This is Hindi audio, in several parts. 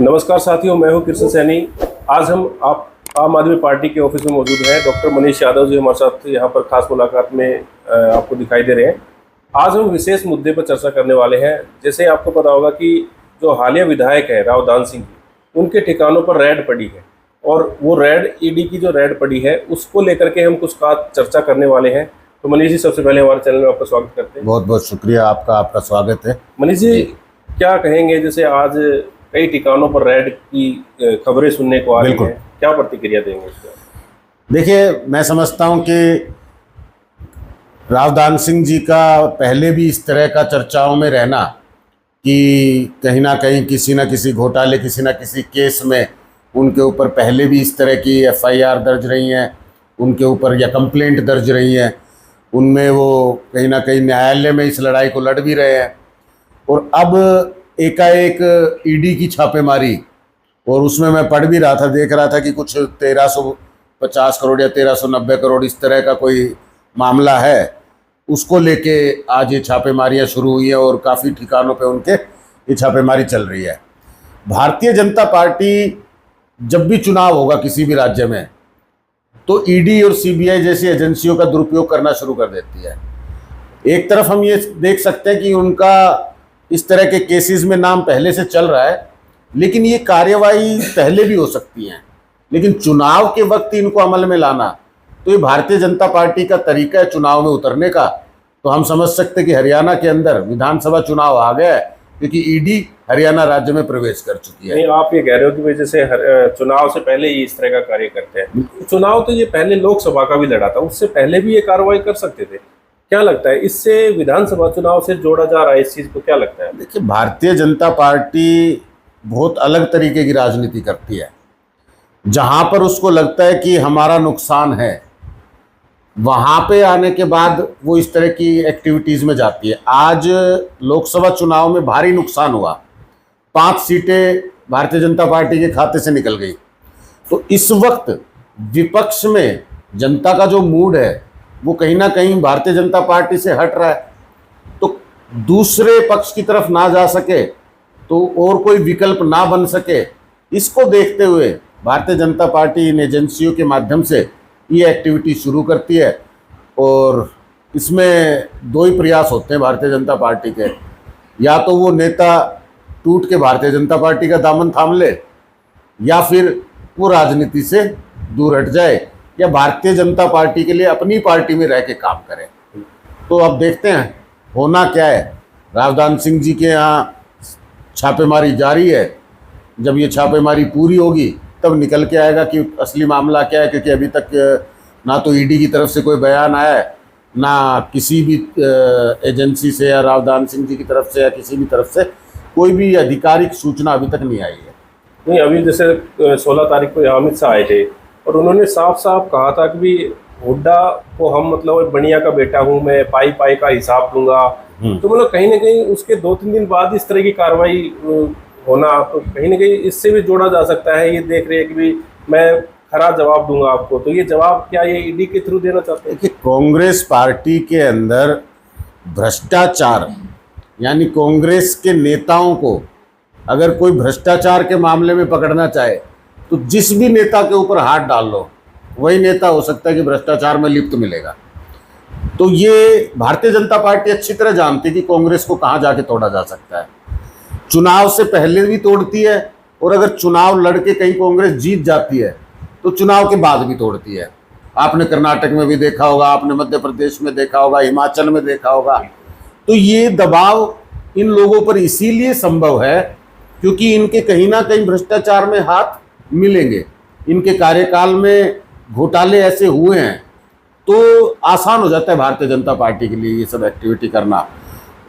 नमस्कार साथियों, मैं हूं कृष्ण सैनी। आज हम आप आम आदमी पार्टी के ऑफिस में मौजूद हैं। डॉक्टर मनीष यादव जी हमारे साथ यहाँ पर खास मुलाकात में आपको दिखाई दे रहे हैं। आज हम विशेष मुद्दे पर चर्चा करने वाले हैं। जैसे आपको पता होगा कि जो हालिया विधायक है राव दान सिंह, उनके ठिकानों पर रेड पड़ी है और वो रेड ईडी की जो रेड पड़ी है उसको लेकर के हम कुछ खास चर्चा करने वाले हैं। तो मनीष जी, सबसे पहले हमारे चैनल में आपका स्वागत करते हैं। बहुत बहुत शुक्रिया आपका स्वागत है। मनीष जी, क्या कहेंगे, जैसे आज कई ठिकानों पर रेड की खबरें सुनने को आ रही हैं, क्या प्रतिक्रिया देंगे इसका? देखिए, मैं समझता हूं कि राव दान सिंह जी का पहले भी इस तरह का चर्चाओं में रहना कि कहीं ना कहीं किसी न किसी घोटाले, किसी न किसी केस में उनके ऊपर पहले भी इस तरह की एफआईआर दर्ज रही हैं, उनके ऊपर या कंप्लेंट दर्ज रही हैं, उनमें वो कहीं ना कहीं न्यायालय में इस लड़ाई को लड़ भी रहे हैं। और अब एकाएक ईडी की छापेमारी, और उसमें मैं पढ़ भी रहा था, देख रहा था कि कुछ 1350 करोड़ या 1390 करोड़ इस तरह का कोई मामला है, उसको लेके आज ये छापेमारियां शुरू हुई हैं और काफ़ी ठिकानों पे उनके ये छापेमारी चल रही है। भारतीय जनता पार्टी जब भी चुनाव होगा किसी भी राज्य में, तो ईडी और सीबीआई जैसी एजेंसियों का दुरुपयोग करना शुरू कर देती है। एक तरफ हम ये देख सकते हैं कि उनका इस तरह के केसेस में नाम पहले से चल रहा है, लेकिन ये कार्यवाही पहले भी हो सकती है, लेकिन चुनाव के वक्त इनको अमल में लाना, तो ये भारतीय जनता पार्टी का तरीका है चुनाव में उतरने का। तो हम समझ सकते हैं कि हरियाणा के अंदर विधानसभा चुनाव आ गया है, क्योंकि ईडी हरियाणा राज्य में प्रवेश कर चुकी है। नहीं, आप ये कह रहे हो कि जैसे चुनाव से पहले ही इस तरह का कार्य करते हैं। चुनाव तो ये पहले लोकसभा का भी लड़ा था, उससे पहले भी ये कार्रवाई कर सकते थे। क्या लगता है, इससे विधानसभा चुनाव से जोड़ा जा रहा है इस चीज को, क्या लगता है? देखिए, भारतीय जनता पार्टी बहुत अलग तरीके की राजनीति करती है। जहां पर उसको लगता है कि हमारा नुकसान है, वहां पे आने के बाद वो इस तरह की एक्टिविटीज में जाती है। आज लोकसभा चुनाव में भारी नुकसान हुआ, 5 सीटें भारतीय जनता पार्टी के खाते से निकल गई। तो इस वक्त विपक्ष में जनता का जो मूड है वो कहीं ना कहीं भारतीय जनता पार्टी से हट रहा है। तो दूसरे पक्ष की तरफ ना जा सके, तो और कोई विकल्प ना बन सके, इसको देखते हुए भारतीय जनता पार्टी इन एजेंसियों के माध्यम से ये एक्टिविटी शुरू करती है। और इसमें 2 ही प्रयास होते हैं भारतीय जनता पार्टी के, या तो वो नेता टूट के भारतीय जनता पार्टी का दामन थाम ले, या फिर वो राजनीति से दूर हट जाए, या भारतीय जनता पार्टी के लिए अपनी पार्टी में रह के काम करे। तो अब देखते हैं होना क्या है। राव दान सिंह जी के यहाँ छापेमारी जारी है, जब ये छापेमारी पूरी होगी तब निकल के आएगा कि असली मामला क्या है, क्योंकि अभी तक ना तो ईडी की तरफ से कोई बयान आया है, ना किसी भी एजेंसी से या राव दान सिंह जी की तरफ से या किसी भी तरफ से कोई भी आधिकारिक सूचना अभी तक नहीं आई है। नहीं, अभी जैसे 16 तारीख को अमित शाह आए थे और उन्होंने साफ साफ कहा था कि भी हुड्डा को हम मतलब बढ़िया का बेटा हूँ, मैं पाई पाई का हिसाब दूंगा। तो मतलब कहीं ना कहीं उसके 2-3 दिन बाद इस तरह की कार्रवाई होना, तो कहीं ना कहीं इससे भी जोड़ा जा सकता है। ये देख रहे हैं कि भी मैं खरा जवाब दूंगा आपको, तो ये जवाब क्या ये ईडी के थ्रू देना चाहते हैं? कि कांग्रेस पार्टी के अंदर भ्रष्टाचार, यानी कांग्रेस के नेताओं को अगर कोई भ्रष्टाचार के मामले में पकड़ना चाहे, तो जिस भी नेता के ऊपर हाथ डाल लो वही नेता हो सकता है कि भ्रष्टाचार में लिप्त मिलेगा। तो ये भारतीय जनता पार्टी अच्छी तरह जानती है कि कांग्रेस को कहाँ जाके तोड़ा जा सकता है। चुनाव से पहले भी तोड़ती है, और अगर चुनाव लड़के कहीं कांग्रेस जीत जाती है तो चुनाव के बाद भी तोड़ती है। आपने कर्नाटक में भी देखा होगा, आपने मध्य प्रदेश में देखा होगा, हिमाचल में देखा होगा। तो ये दबाव इन लोगों पर इसीलिए संभव है क्योंकि इनके कहीं ना कहीं भ्रष्टाचार में हाथ मिलेंगे। इनके कार्यकाल में घोटाले ऐसे हुए हैं, तो आसान हो जाता है भारतीय जनता पार्टी के लिए ये सब एक्टिविटी करना।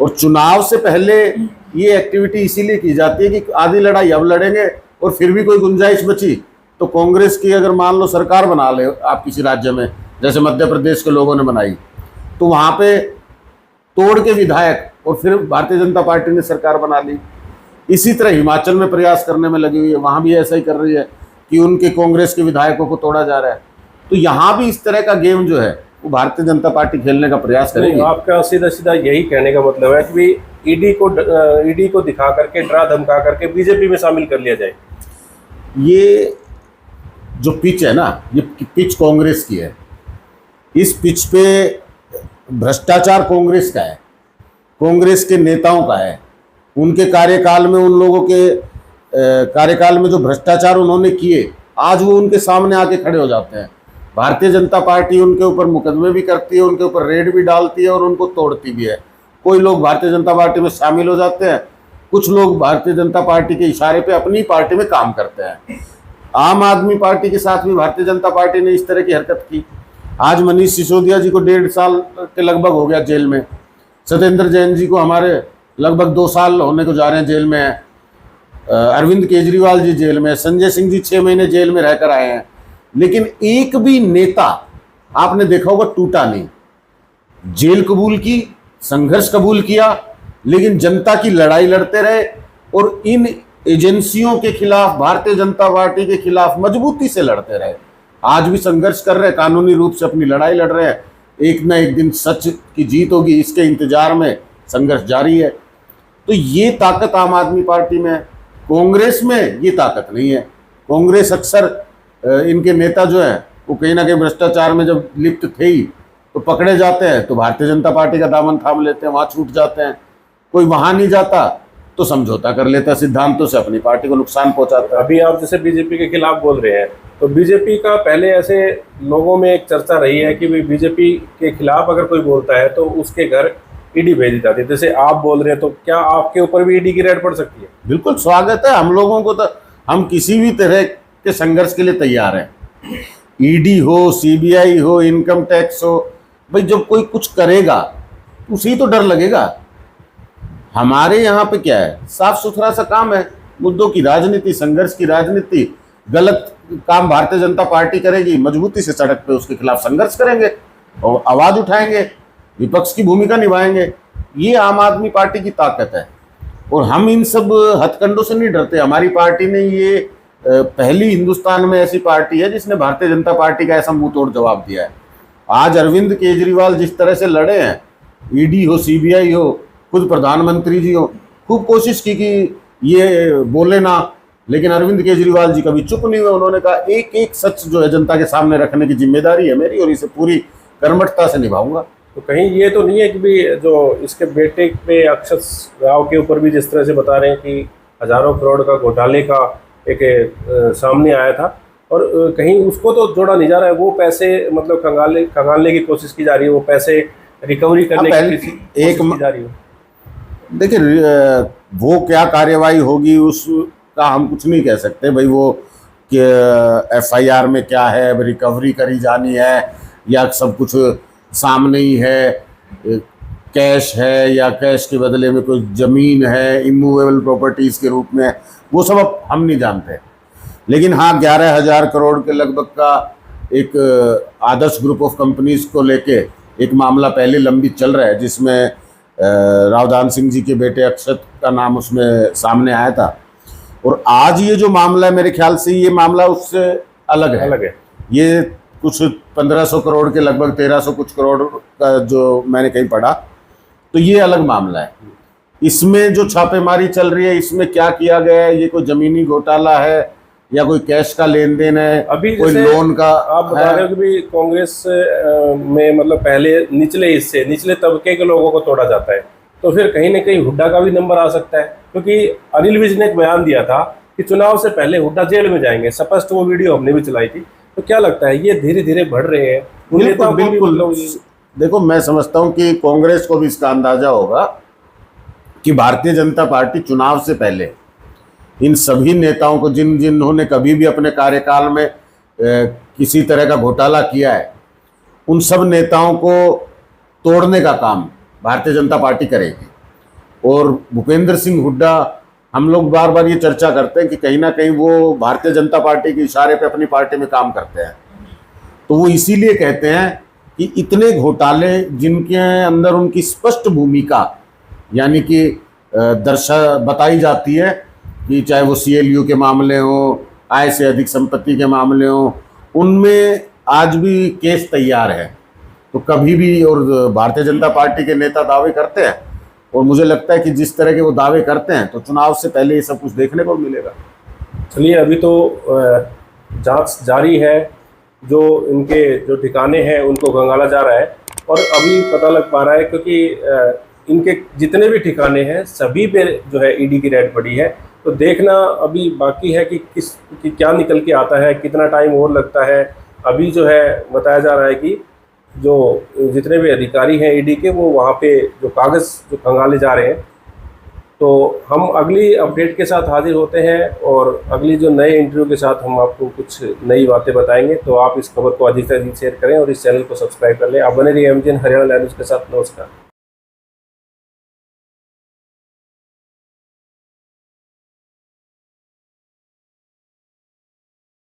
और चुनाव से पहले ये एक्टिविटी इसीलिए की जाती है कि आधी लड़ाई अब लड़ेंगे, और फिर भी कोई गुंजाइश बची तो कांग्रेस की अगर मान लो सरकार बना ले आप किसी राज्य में, जैसे मध्य प्रदेश के लोगों ने बनाई, तो वहाँ पे तोड़ के विधायक और फिर भारतीय जनता पार्टी ने सरकार बना ली। इसी तरह हिमाचल में प्रयास करने में लगी हुई है, वहाँ भी ऐसा ही कर रही है कि उनके कांग्रेस के विधायकों को तोड़ा जा रहा है। तो यहाँ भी इस तरह का गेम जो है वो भारतीय जनता पार्टी खेलने का प्रयास करेगी। आपका सीधा सीधा यही कहने का मतलब है कि ईडी को दिखा करके, डरा धमका करके बीजेपी में शामिल कर लिया जाए? ये जो पिच है ना, ये पिच कांग्रेस की है। इस पिच पे भ्रष्टाचार कांग्रेस का है, कांग्रेस के नेताओं का है। उनके कार्यकाल में, उन लोगों के कार्यकाल में जो भ्रष्टाचार उन्होंने किए, आज वो उनके सामने आके खड़े हो जाते हैं। भारतीय जनता पार्टी उनके ऊपर मुकदमे भी करती है, उनके ऊपर रेड भी डालती है और उनको तोड़ती भी है। कोई लोग भारतीय जनता पार्टी में शामिल हो जाते हैं, कुछ लोग भारतीय जनता पार्टी के इशारे पे अपनी पार्टी में काम करते हैं। आम आदमी पार्टी के साथ भी भारतीय जनता पार्टी ने इस तरह की हरकत की। आज मनीष सिसोदिया जी को 1.5 साल के लगभग हो गया जेल में। सत्येंद्र जैन जी को हमारे लगभग 2 साल होने को जा रहे हैं जेल में है। अरविंद केजरीवाल जी जेल में, संजय सिंह जी 6 महीने जेल में रहकर आए हैं। लेकिन एक भी नेता आपने देखा होगा टूटा नहीं। जेल कबूल की, संघर्ष कबूल किया, लेकिन जनता की लड़ाई लड़ते रहे और इन एजेंसियों के खिलाफ, भारतीय जनता पार्टी के खिलाफ मजबूती से लड़ते रहे। आज भी संघर्ष कर रहे हैं, कानूनी रूप से अपनी लड़ाई लड़ रहे हैं। एक ना एक दिन सच की जीत होगी, इसके इंतजार में संघर्ष जारी है। तो ये ताकत आम आदमी पार्टी में है। कांग्रेस में ये ताकत नहीं है। कांग्रेस अक्सर इनके नेता जो हैं वो कहीं ना कहीं भ्रष्टाचार में जब लिप्त थे ही तो पकड़े जाते हैं तो भारतीय जनता पार्टी का दामन थाम लेते हैं, वहाँ छूट जाते हैं। कोई वहाँ नहीं जाता तो समझौता कर लेता है, सिद्धांतों से अपनी पार्टी को नुकसान पहुंचाता है। अभी आप जैसे बीजेपी के खिलाफ बोल रहे हैं, तो बीजेपी का पहले ऐसे लोगों में एक चर्चा रही है कि बीजेपी के खिलाफ अगर कोई बोलता है तो उसके घर ईडी भेजी जाती है। जैसे आप बोल रहे हैं, तो क्या आपके ऊपर भी ईडी की रेड पड़ सकती है? बिल्कुल स्वागत है हम लोगों को। तो हम किसी भी तरह के संघर्ष के लिए तैयार हैं। ईडी हो, सीबीआई हो, इनकम टैक्स हो, भाई जब कोई कुछ करेगा उसी तो डर लगेगा। हमारे यहाँ पे क्या है, साफ सुथरा सा काम है। मुद्दों की राजनीति, संघर्ष की राजनीति। गलत काम भारतीय जनता पार्टी करेगी, मजबूती से सड़क पे उसके खिलाफ संघर्ष करेंगे और आवाज उठाएंगे, विपक्ष की भूमिका निभाएंगे। ये आम आदमी पार्टी की ताकत है और हम इन सब हथकंडों से नहीं डरते। हमारी पार्टी ने ये पहली हिंदुस्तान में ऐसी पार्टी है जिसने भारतीय जनता पार्टी का ऐसा मुंह तोड़ जवाब दिया है। आज अरविंद केजरीवाल जिस तरह से लड़े हैं, ईडी हो, सीबीआई हो, खुद प्रधानमंत्री जी हो, खूब कोशिश की कि ये बोले ना, लेकिन अरविंद केजरीवाल जी कभी चुप नहीं हुए। उन्होंने कहा एक एक सच जो है जनता के सामने रखने की जिम्मेदारी है मेरी और इसे पूरी कर्मठता से निभाऊंगा। तो कहीं ये तो नहीं है कि भी जो इसके बेटे पे अक्षत राव के ऊपर भी जिस तरह से बता रहे हैं कि हजारों करोड़ का घोटाले का एक सामने आया था और कहीं उसको तो जोड़ा नहीं जा रहा है। वो पैसे मतलब खंगालने की कोशिश की जा रही है, वो पैसे रिकवरी करने की कोशिश की जा रही है। देखिए वो क्या कार्यवाही होगी उसका हम कुछ नहीं कह सकते। भाई वो FIR में क्या है, रिकवरी करी जानी है या सब कुछ सामने ही है, कैश है या कैश के बदले में कोई ज़मीन है इमूवेबल प्रॉपर्टीज़ के रूप में, वो सब अब हम नहीं जानते। लेकिन हाँ, 11,000 करोड़ के लगभग का एक आदर्श ग्रुप ऑफ कंपनीज़ को लेके एक मामला पहले लंबित चल रहा है जिसमें रावदान सिंह जी के बेटे अक्षत का नाम उसमें सामने आया था। और आज ये जो मामला है, मेरे ख्याल से ये मामला उससे अलग है। ये कुछ 1500 करोड़ के लगभग 1300 कुछ करोड़ का जो मैंने कहीं पढ़ा, तो ये अलग मामला है। इसमें जो छापेमारी चल रही है, इसमें क्या किया गया है, ये कोई जमीनी घोटाला है या कोई कैश का लेन देन है, अभी कोई लोन का? आप बता रहे हो कि भी कांग्रेस में मतलब पहले निचले हिस्से, निचले तबके के लोगों को तोड़ा जाता है, तो फिर कहीं ना कहीं हुड्डा का भी नंबर आ सकता है। क्योंकि अनिल विज ने एक बयान दिया था कि चुनाव से पहले हुड्डा जेल में जाएंगे, स्पष्ट वो वीडियो हमने भी चलाई थी। तो क्या लगता है ये धीरे धीरे बढ़ रहे हैं? बिल्कुल। देखो, मैं समझता हूँ कि कांग्रेस को भी इसका अंदाजा होगा कि भारतीय जनता पार्टी चुनाव से पहले इन सभी नेताओं को, जिन्होंने कभी भी अपने कार्यकाल में किसी तरह का घोटाला किया है, उन सब नेताओं को तोड़ने का काम भारतीय जनता पार्टी करेगी। और भूपेंद्र सिंह हुड्डा, हम लोग बार बार ये चर्चा करते हैं कि कहीं ना कहीं वो भारतीय जनता पार्टी के इशारे पे अपनी पार्टी में काम करते हैं। तो वो इसीलिए कहते हैं कि इतने घोटाले जिनके अंदर उनकी स्पष्ट भूमिका यानी कि बताई जाती है कि चाहे वो CLU के मामले हो, आय से अधिक संपत्ति के मामले हो, उनमें आज भी केस तैयार है। तो कभी भी, और भारतीय जनता पार्टी के नेता दावे करते हैं और मुझे लगता है कि जिस तरह के वो दावे करते हैं तो चुनाव से पहले ये सब कुछ देखने को मिलेगा। चलिए, अभी तो जांच जारी है, जो इनके जो ठिकाने हैं उनको खंगाला जा रहा है और अभी पता लग पा रहा है क्योंकि इनके जितने भी ठिकाने हैं सभी पे जो है ईडी की रेड पड़ी है। तो देखना अभी बाकी है कि क्या निकल के आता है, कितना टाइम और लगता है। अभी जो है बताया जा रहा है कि जो जितने भी अधिकारी हैं ईडी के, वो वहाँ पे जो कागज़ जो खंगाले जा रहे हैं। तो हम अगली अपडेट के साथ हाजिर होते हैं और अगली जो नए इंटरव्यू के साथ हम आपको कुछ नई बातें बताएंगे। तो आप इस खबर को अधिक से अधिक शेयर करें और इस चैनल को सब्सक्राइब कर लें। आप बने रहिए एमजीएन हरियाणा लाइव न्यूज़ के साथ। नमस्कार।